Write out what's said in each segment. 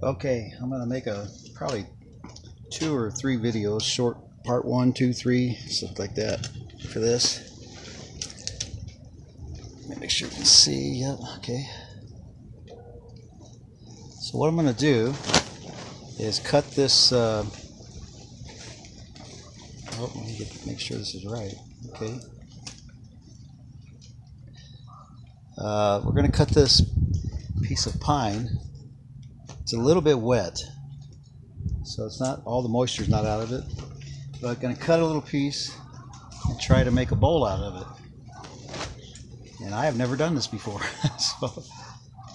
Okay, I'm gonna make probably 2 or 3 videos, short part 1, 2, 3, stuff like that for this. Let me make sure you can see. Yep, okay. So what I'm gonna do is cut this. Oh, let me make sure this is right. Okay. We're gonna cut this piece of pine. It's a little bit wet, so it's not all the moisture's not out of it. But I'm going to cut a little piece and try to make a bowl out of it. And I have never done this before, so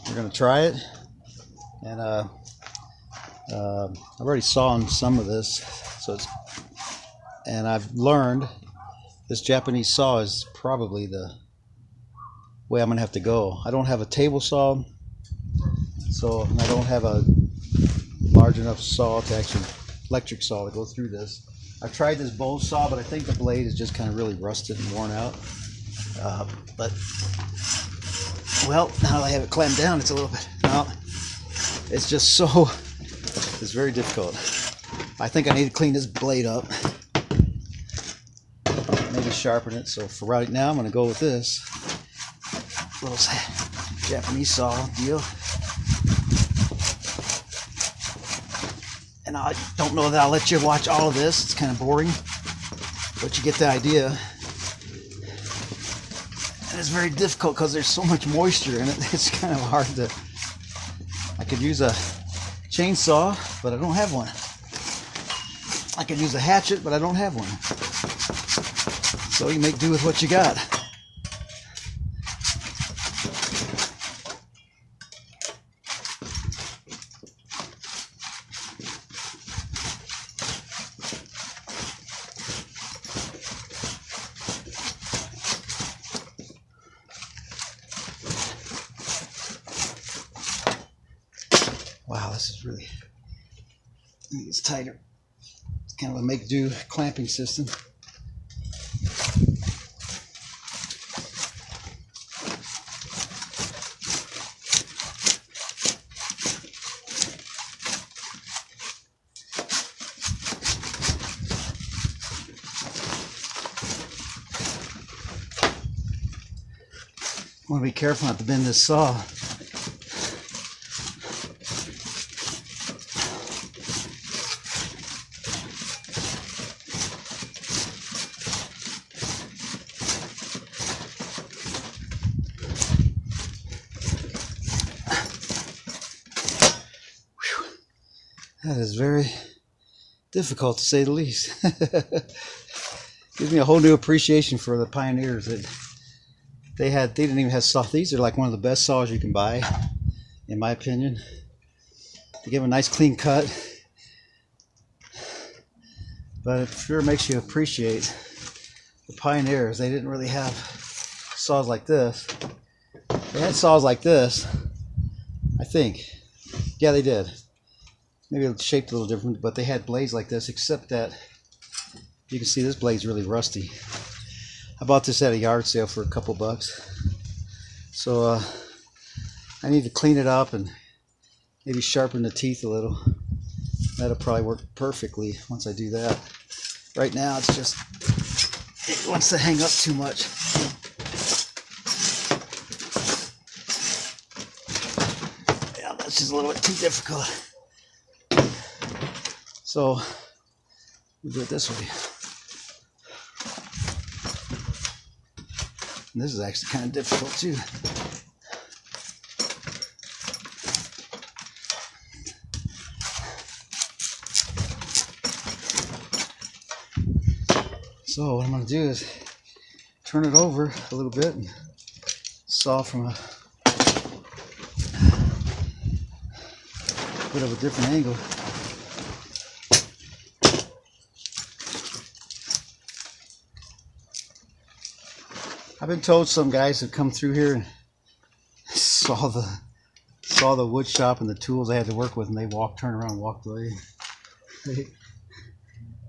we're going to try it. And I've already sawn some of this, and I've learned this Japanese saw is probably the way I'm going to have to go. I don't have a table saw. So I don't have a large enough saw to actually, electric saw to go through this. I've tried this bowl saw, but I think the blade is just kind of really rusted and worn out. But, well, now that I have it clamped down, it's a little bit, well, it's just so, it's very difficult. I think I need to clean this blade up, maybe sharpen it. So for right now, I'm going to go with this little Japanese saw deal. And I don't know that I'll let you watch all of this. It's kind of boring, but you get the idea. And it's very difficult because there's so much moisture in it. It's kind of hard to. I could use a chainsaw, but I don't have one. I could use a hatchet, but I don't have one. So you make do with what you got. Wow, this is really, I think it's tighter. It's kind of a make-do clamping system. I want to be careful not to bend this saw. That is very difficult, to say the least. Gives me a whole new appreciation for the pioneers. That they didn't even have saw. These are like one of the best saws you can buy, in my opinion. They give a nice clean cut, but it sure makes you appreciate the pioneers. They didn't really have saws like this. They had saws like this, I think. Yeah, they did. Maybe it's shaped a little different, but they had blades like this, except that you can see this blade's really rusty. I bought this at a yard sale for a couple bucks. So I need to clean it up and maybe sharpen the teeth a little. That'll probably work perfectly once I do that. Right now it's just, it wants to hang up too much. Yeah, that's just a little bit too difficult. So we'll do it this way. And this is actually kind of difficult too. So what I'm going to do is turn it over a little bit and saw from a bit of a different angle. I've been told some guys have come through here and saw the wood shop and the tools they had to work with, and they turned around and walked away. You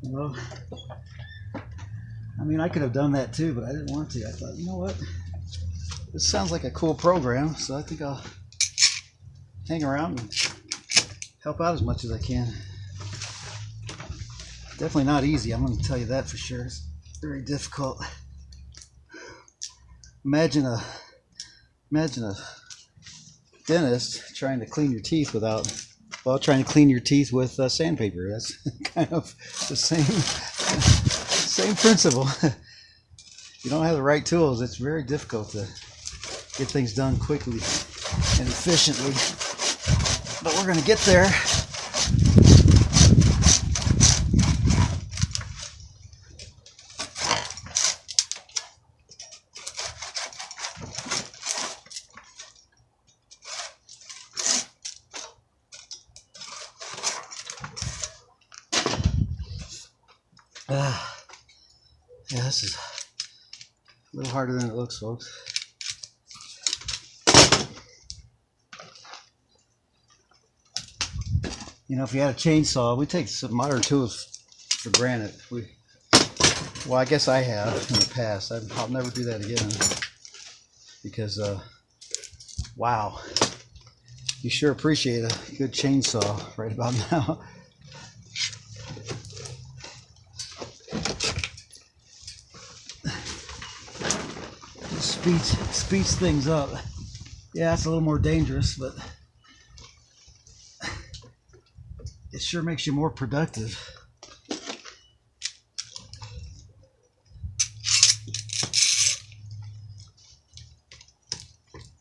know, I mean, I could have done that too, but I didn't want to. I thought, you know what, this sounds like a cool program, so I think I'll hang around and help out as much as I can. Definitely not easy, I'm going to tell you that for sure. It's very difficult. Imagine a dentist trying to clean your teeth without, well, trying to clean your teeth with sandpaper. That's kind of the same principle. If you don't have the right tools, it's very difficult to get things done quickly and efficiently. But we're going to get there. Yeah, this is a little harder than it looks, folks. You know, if you had a chainsaw, we take some modern tools for granted. Well, I guess I have in the past. I'll never do that again because, wow, you sure appreciate a good chainsaw right about now. Speeds things up. Yeah, it's a little more dangerous, but it sure makes you more productive.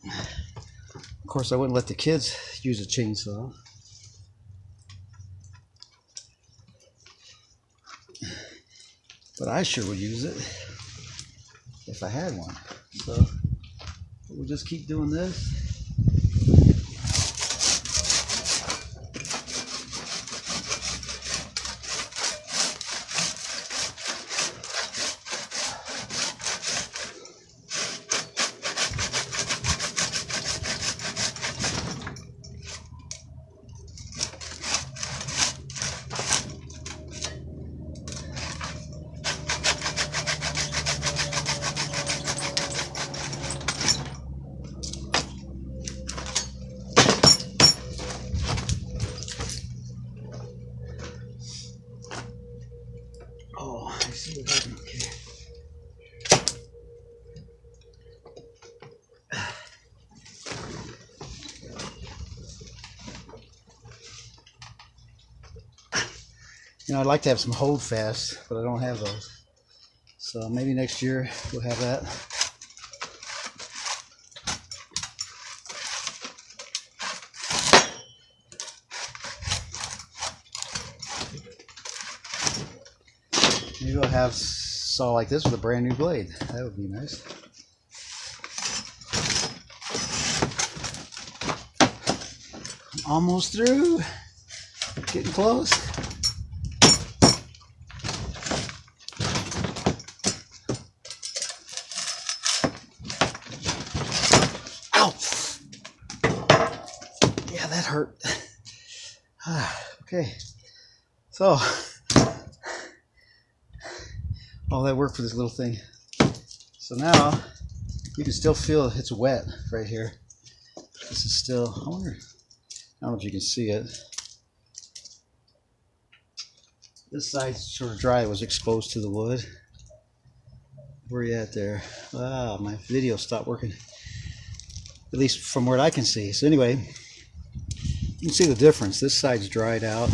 Of course, I wouldn't let the kids use a chainsaw. But I sure would use it if I had one. So we'll just keep doing this. Oh, I see what happened. Okay. You know, I'd like to have some hold fast, but I don't have those. So maybe next year we'll have that. Maybe we'll have saw like this with a brand new blade. That would be nice. Almost through. Getting close. Ow! Yeah, that hurt. Okay. So, all that work for this little thing. So now you can still feel it's wet right here. This is still, I don't know if you can see it. This side's sort of dry, it was exposed to the wood. Where are you at there? Ah, my video stopped working. At least from where I can see. So anyway, you can see the difference. This side's dried out.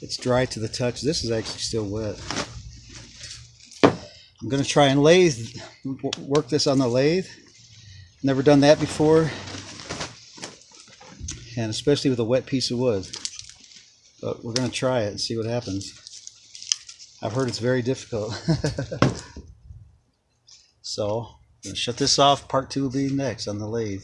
It's dry to the touch. This is actually still wet. I'm going to try and work this on the lathe. Never done that before. And especially with a wet piece of wood. But we're going to try it and see what happens. I've heard it's very difficult. So, I'm going to shut this off. Part 2 will be next on the lathe.